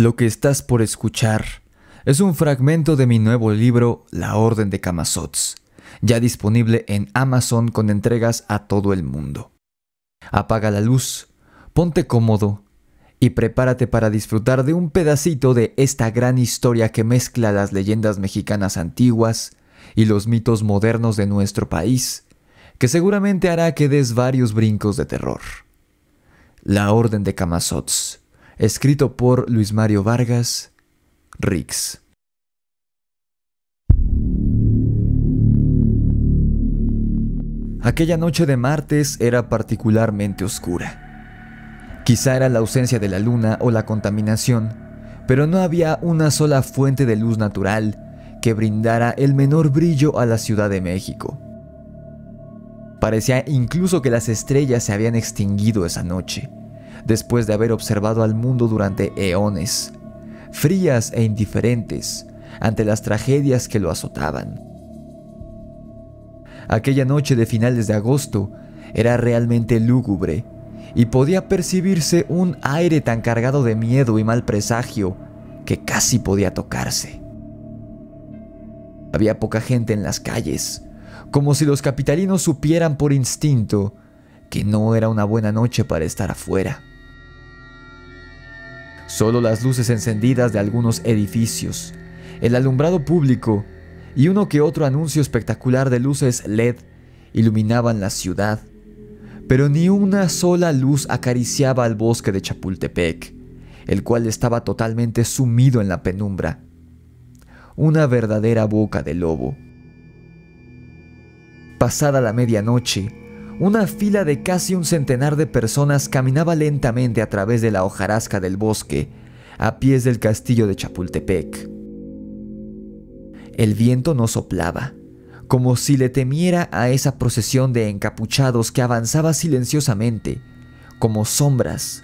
Lo que estás por escuchar es un fragmento de mi nuevo libro La Orden de Camazotz, ya disponible en Amazon con entregas a todo el mundo. Apaga la luz, ponte cómodo y prepárate para disfrutar de un pedacito de esta gran historia que mezcla las leyendas mexicanas antiguas y los mitos modernos de nuestro país, que seguramente hará que des varios brincos de terror. La Orden de Camazotz, escrito por Luis Mario Vargas, Rix. Aquella noche de martes era particularmente oscura. Quizá era la ausencia de la luna o la contaminación, pero no había una sola fuente de luz natural que brindara el menor brillo a la Ciudad de México. Parecía incluso que las estrellas se habían extinguido esa noche, después de haber observado al mundo durante eones, frías e indiferentes ante las tragedias que lo azotaban. Aquella noche de finales de agosto era realmente lúgubre y podía percibirse un aire tan cargado de miedo y mal presagio que casi podía tocarse. Había poca gente en las calles, como si los capitalinos supieran por instinto que no era una buena noche para estar afuera. Solo las luces encendidas de algunos edificios, el alumbrado público y uno que otro anuncio espectacular de luces LED iluminaban la ciudad, pero ni una sola luz acariciaba al bosque de Chapultepec, el cual estaba totalmente sumido en la penumbra. Una verdadera boca de lobo. Pasada la medianoche, una fila de casi un centenar de personas caminaba lentamente a través de la hojarasca del bosque, a pies del castillo de Chapultepec. El viento no soplaba, como si le temiera a esa procesión de encapuchados que avanzaba silenciosamente, como sombras,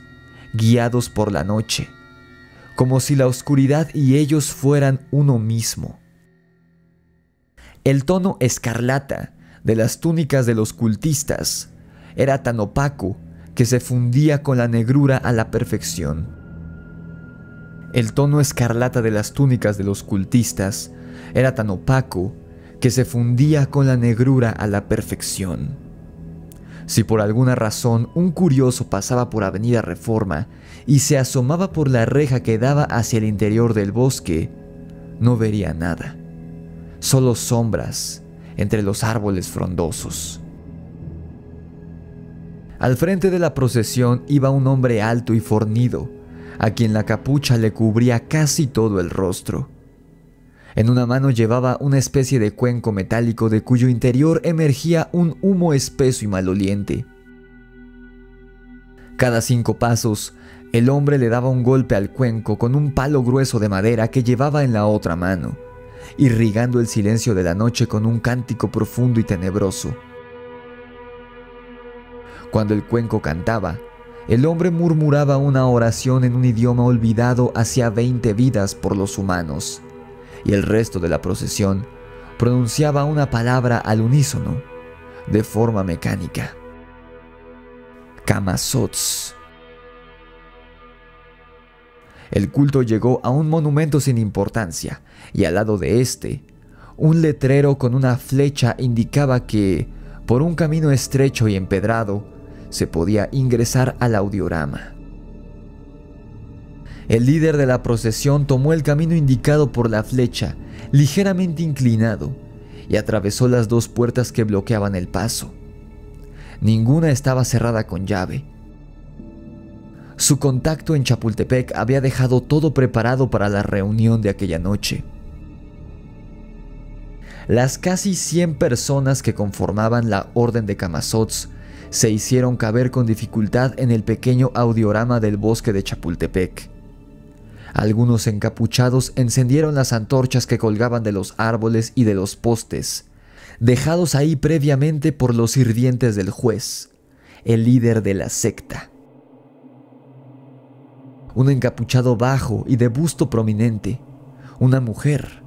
guiados por la noche, como si la oscuridad y ellos fueran uno mismo. El tono escarlata de las túnicas de los cultistas era tan opaco que se fundía con la negrura a la perfección. El tono escarlata de las túnicas de los cultistas era tan opaco que se fundía con la negrura a la perfección. Si por alguna razón un curioso pasaba por Avenida Reforma y se asomaba por la reja que daba hacia el interior del bosque, no vería nada, solo sombras entre los árboles frondosos. Al frente de la procesión iba un hombre alto y fornido, a quien la capucha le cubría casi todo el rostro. En una mano llevaba una especie de cuenco metálico de cuyo interior emergía un humo espeso y maloliente. Cada 5 pasos, el hombre le daba un golpe al cuenco con un palo grueso de madera que llevaba en la otra mano, irrigando el silencio de la noche con un cántico profundo y tenebroso. Cuando el cuenco cantaba, el hombre murmuraba una oración en un idioma olvidado hacía 20 vidas por los humanos, y el resto de la procesión pronunciaba una palabra al unísono, de forma mecánica. Camazotz. El culto llegó a un monumento sin importancia, y al lado de este, un letrero con una flecha indicaba que, por un camino estrecho y empedrado, se podía ingresar al audiorama. El líder de la procesión tomó el camino indicado por la flecha, ligeramente inclinado, y atravesó las 2 puertas que bloqueaban el paso. Ninguna estaba cerrada con llave. Su contacto en Chapultepec había dejado todo preparado para la reunión de aquella noche. Las casi 100 personas que conformaban la Orden de Camazotz se hicieron caber con dificultad en el pequeño audiorama del bosque de Chapultepec. Algunos encapuchados encendieron las antorchas que colgaban de los árboles y de los postes, dejados ahí previamente por los sirvientes del juez, el líder de la secta. Un encapuchado bajo y de busto prominente, una mujer,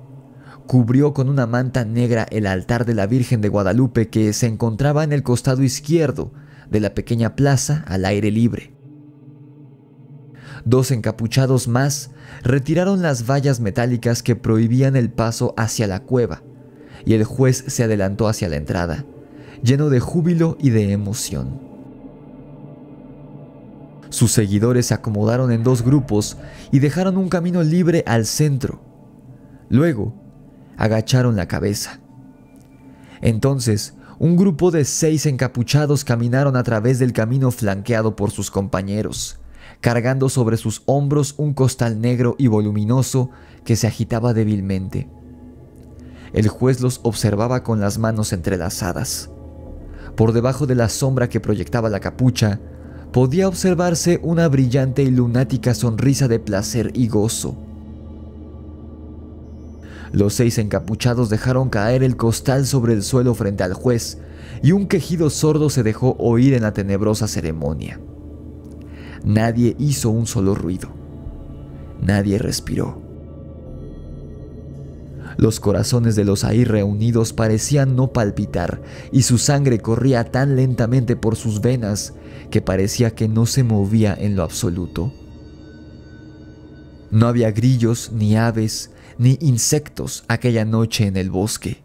cubrió con una manta negra el altar de la Virgen de Guadalupe que se encontraba en el costado izquierdo de la pequeña plaza al aire libre. 2 encapuchados más retiraron las vallas metálicas que prohibían el paso hacia la cueva, y el juez se adelantó hacia la entrada, lleno de júbilo y de emoción. Sus seguidores se acomodaron en 2 grupos y dejaron un camino libre al centro. Luego, agacharon la cabeza. Entonces, un grupo de 6 encapuchados caminaron a través del camino flanqueado por sus compañeros, cargando sobre sus hombros un costal negro y voluminoso que se agitaba débilmente. El juez los observaba con las manos entrelazadas. Por debajo de la sombra que proyectaba la capucha, podía observarse una brillante y lunática sonrisa de placer y gozo. Los 6 encapuchados dejaron caer el costal sobre el suelo frente al juez, y un quejido sordo se dejó oír en la tenebrosa ceremonia. Nadie hizo un solo ruido. Nadie respiró. Los corazones de los ahí reunidos parecían no palpitar, y su sangre corría tan lentamente por sus venas que parecía que no se movía en lo absoluto. No había grillos, ni aves, ni insectos aquella noche en el bosque.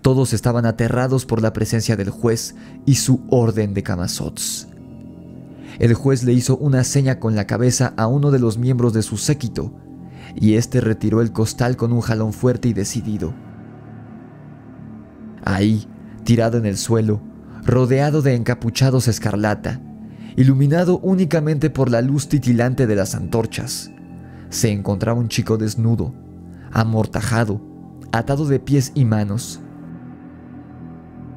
Todos estaban aterrados por la presencia del juez y su orden de Camazotz. El juez le hizo una seña con la cabeza a uno de los miembros de su séquito, y éste retiró el costal con un jalón fuerte y decidido. Ahí, tirado en el suelo, rodeado de encapuchados escarlata, iluminado únicamente por la luz titilante de las antorchas, se encontraba un chico desnudo, amortajado, atado de pies y manos.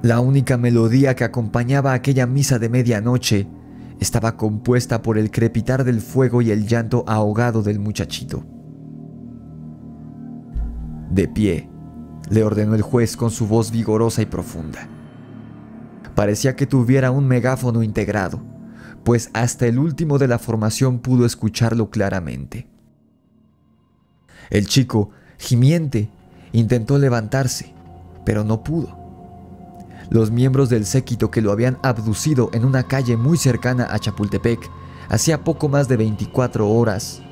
La única melodía que acompañaba aquella misa de medianoche estaba compuesta por el crepitar del fuego y el llanto ahogado del muchachito. «De pie», le ordenó el juez con su voz vigorosa y profunda. Parecía que tuviera un megáfono integrado, pues hasta el último de la formación pudo escucharlo claramente. El chico, gimiente, intentó levantarse, pero no pudo. Los miembros del séquito que lo habían abducido en una calle muy cercana a Chapultepec hacía poco más de 24 horas,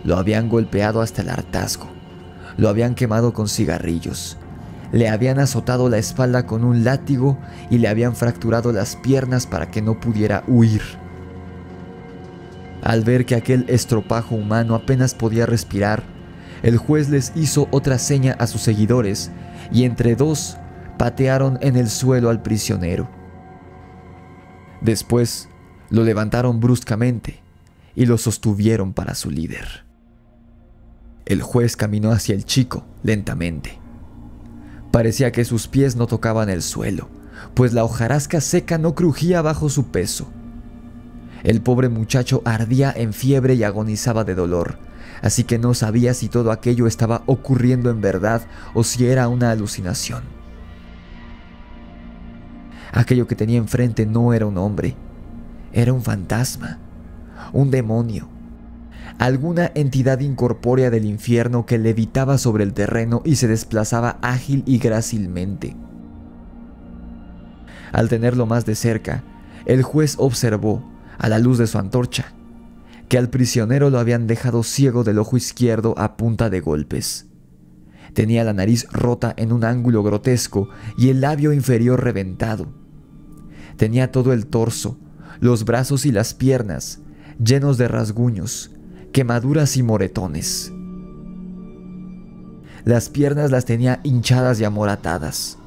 lo habían golpeado hasta el hartazgo, lo habían quemado con cigarrillos, le habían azotado la espalda con un látigo y le habían fracturado las piernas para que no pudiera huir. Al ver que aquel estropajo humano apenas podía respirar, el juez les hizo otra seña a sus seguidores y entre 2 patearon en el suelo al prisionero. Después lo levantaron bruscamente y lo sostuvieron para su líder. El juez caminó hacia el chico lentamente. Parecía que sus pies no tocaban el suelo, pues la hojarasca seca no crujía bajo su peso. El pobre muchacho ardía en fiebre y agonizaba de dolor, así que no sabía si todo aquello estaba ocurriendo en verdad o si era una alucinación. Aquello que tenía enfrente no era un hombre, era un fantasma, un demonio, alguna entidad incorpórea del infierno que levitaba sobre el terreno y se desplazaba ágil y grácilmente. Al tenerlo más de cerca, el juez observó, a la luz de su antorcha, que al prisionero lo habían dejado ciego del ojo izquierdo a punta de golpes. Tenía la nariz rota en un ángulo grotesco y el labio inferior reventado. Tenía todo el torso, los brazos y las piernas llenos de rasguños, quemaduras y moretones. Las piernas las tenía hinchadas y amoratadas.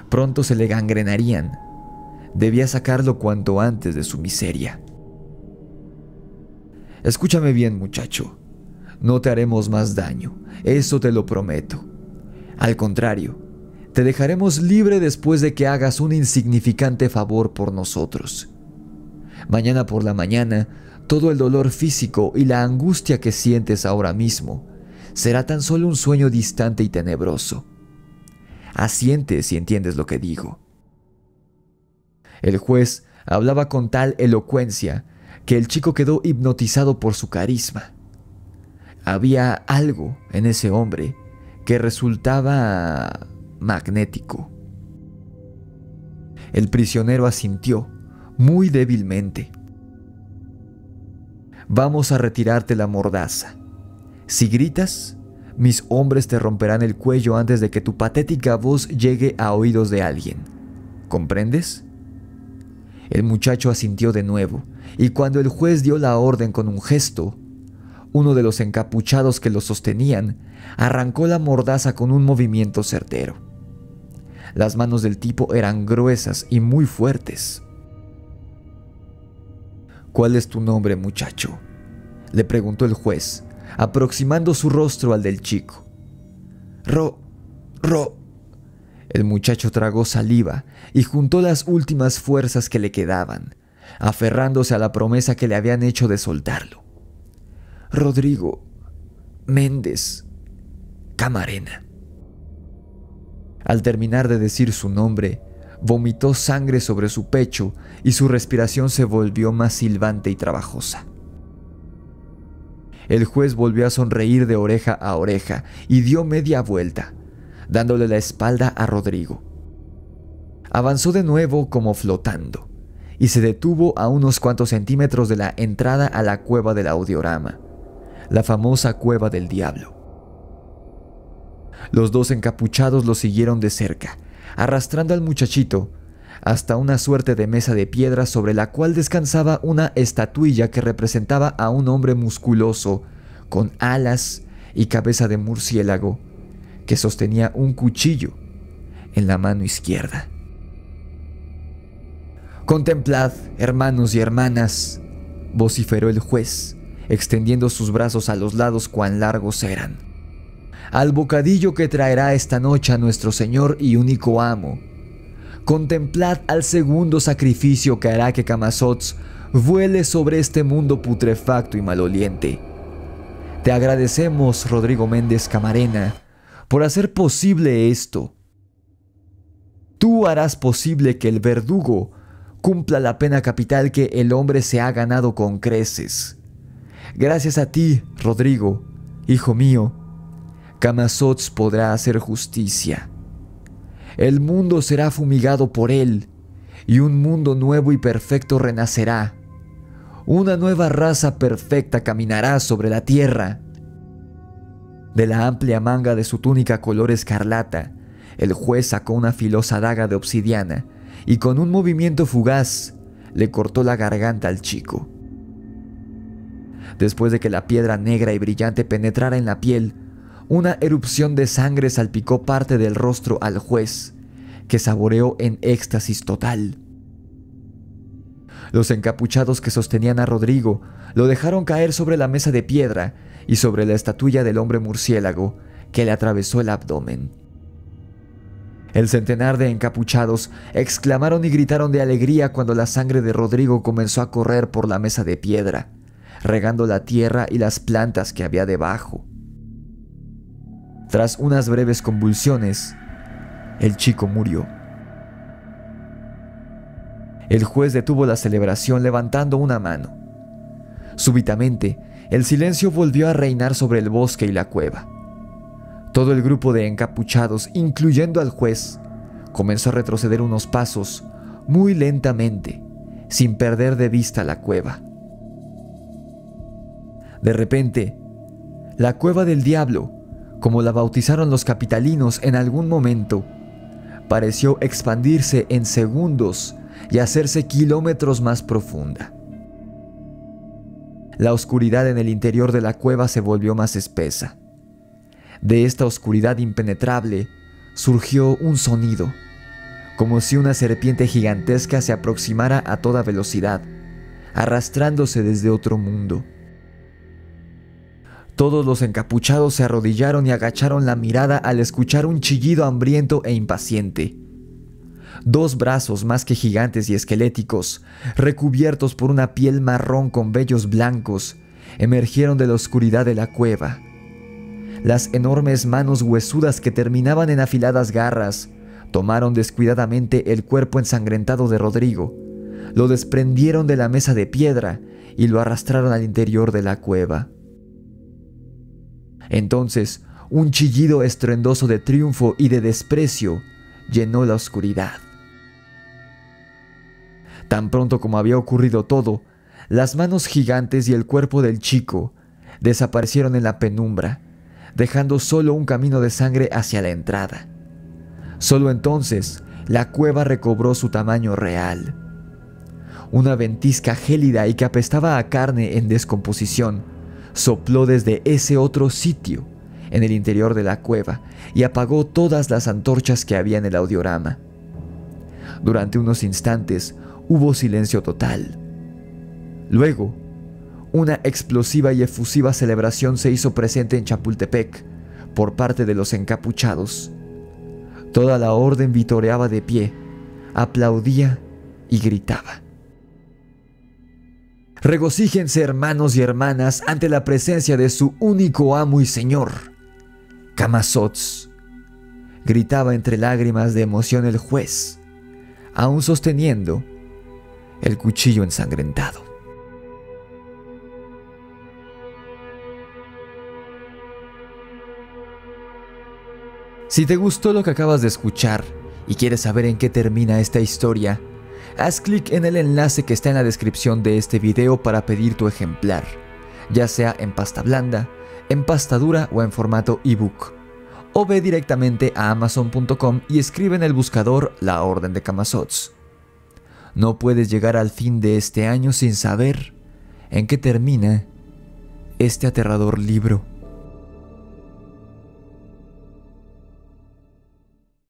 Pronto se le gangrenarían. Debía sacarlo cuanto antes de su miseria. Escúchame bien, muchacho. No te haremos más daño, eso te lo prometo. Al contrario, te dejaremos libre después de que hagas un insignificante favor por nosotros. Mañana por la mañana, todo el dolor físico y la angustia que sientes ahora mismo será tan solo un sueño distante y tenebroso. Asiente si entiendes lo que digo. El juez hablaba con tal elocuencia que el chico quedó hipnotizado por su carisma. Había algo en ese hombre que resultaba magnético. El prisionero asintió muy débilmente. Vamos a retirarte la mordaza. Si gritas, mis hombres te romperán el cuello antes de que tu patética voz llegue a oídos de alguien. ¿Comprendes?». El muchacho asintió de nuevo, y cuando el juez dio la orden con un gesto, uno de los encapuchados que lo sostenían arrancó la mordaza con un movimiento certero. Las manos del tipo eran gruesas y muy fuertes. «¿Cuál es tu nombre, muchacho?», le preguntó el juez, aproximando su rostro al del chico. Ro. El muchacho tragó saliva y juntó las últimas fuerzas que le quedaban, aferrándose a la promesa que le habían hecho de soltarlo. «Rodrigo Méndez Camarena». Al terminar de decir su nombre, vomitó sangre sobre su pecho y su respiración se volvió más silbante y trabajosa. El juez volvió a sonreír de oreja a oreja y dio media vuelta, dándole la espalda a Rodrigo. Avanzó de nuevo como flotando y se detuvo a unos cuantos centímetros de la entrada a la cueva del audiorama, la famosa Cueva del Diablo. Los dos encapuchados lo siguieron de cerca, arrastrando al muchachito hasta una suerte de mesa de piedra sobre la cual descansaba una estatuilla que representaba a un hombre musculoso, con alas y cabeza de murciélago, que sostenía un cuchillo en la mano izquierda. «Contemplad, hermanos y hermanas», vociferó el juez, extendiendo sus brazos a los lados cuán largos eran, «al bocadillo que traerá esta noche a nuestro Señor y único amo. Contemplad al segundo sacrificio que hará que Camazotz vuele sobre este mundo putrefacto y maloliente. Te agradecemos, Rodrigo Méndez Camarena, por hacer posible esto. Tú harás posible que el verdugo cumpla la pena capital que el hombre se ha ganado con creces. Gracias a ti, Rodrigo, hijo mío, Camazotz podrá hacer justicia. El mundo será fumigado por él, y un mundo nuevo y perfecto renacerá. Una nueva raza perfecta caminará sobre la tierra». De la amplia manga de su túnica color escarlata, el juez sacó una filosa daga de obsidiana y con un movimiento fugaz le cortó la garganta al chico. Después de que la piedra negra y brillante penetrara en la piel, una erupción de sangre salpicó parte del rostro al juez, que saboreó en éxtasis total. Los encapuchados que sostenían a Rodrigo lo dejaron caer sobre la mesa de piedra y sobre la estatuilla del hombre murciélago que le atravesó el abdomen. El centenar de encapuchados exclamaron y gritaron de alegría cuando la sangre de Rodrigo comenzó a correr por la mesa de piedra, regando la tierra y las plantas que había debajo. Tras unas breves convulsiones, el chico murió. El juez detuvo la celebración levantando una mano. Súbitamente, el silencio volvió a reinar sobre el bosque y la cueva. Todo el grupo de encapuchados, incluyendo al juez, comenzó a retroceder unos pasos, muy lentamente, sin perder de vista la cueva. De repente, la Cueva del Diablo, como la bautizaron los capitalinos en algún momento, pareció expandirse en segundos y hacerse kilómetros más profunda. La oscuridad en el interior de la cueva se volvió más espesa. De esta oscuridad impenetrable surgió un sonido, como si una serpiente gigantesca se aproximara a toda velocidad, arrastrándose desde otro mundo. Todos los encapuchados se arrodillaron y agacharon la mirada al escuchar un chillido hambriento e impaciente. Dos brazos más que gigantes y esqueléticos, recubiertos por una piel marrón con vellos blancos, emergieron de la oscuridad de la cueva. Las enormes manos huesudas que terminaban en afiladas garras tomaron descuidadamente el cuerpo ensangrentado de Rodrigo, lo desprendieron de la mesa de piedra y lo arrastraron al interior de la cueva. Entonces, un chillido estruendoso de triunfo y de desprecio llenó la oscuridad. Tan pronto como había ocurrido todo, Las manos gigantes y el cuerpo del chico desaparecieron en la penumbra, dejando solo un camino de sangre hacia la entrada. Solo entonces la cueva recobró su tamaño real. Una ventisca gélida y que apestaba a carne en descomposición sopló desde ese otro sitio en el interior de la cueva y apagó todas las antorchas que había en el audiorama. Durante unos instantes hubo silencio total. Luego, una explosiva y efusiva celebración se hizo presente en Chapultepec por parte de los encapuchados. Toda la orden vitoreaba de pie, aplaudía y gritaba. Regocíjense, hermanos y hermanas, ante la presencia de su único amo y señor, Camazotz, gritaba entre lágrimas de emoción el juez, aún sosteniendo el cuchillo ensangrentado. Si te gustó lo que acabas de escuchar y quieres saber en qué termina esta historia, haz clic en el enlace que está en la descripción de este video para pedir tu ejemplar, ya sea en pasta blanda, en pasta dura o en formato ebook. O ve directamente a amazon.com y escribe en el buscador La Orden de Camazotz. No puedes llegar al fin de este año sin saber en qué termina este aterrador libro.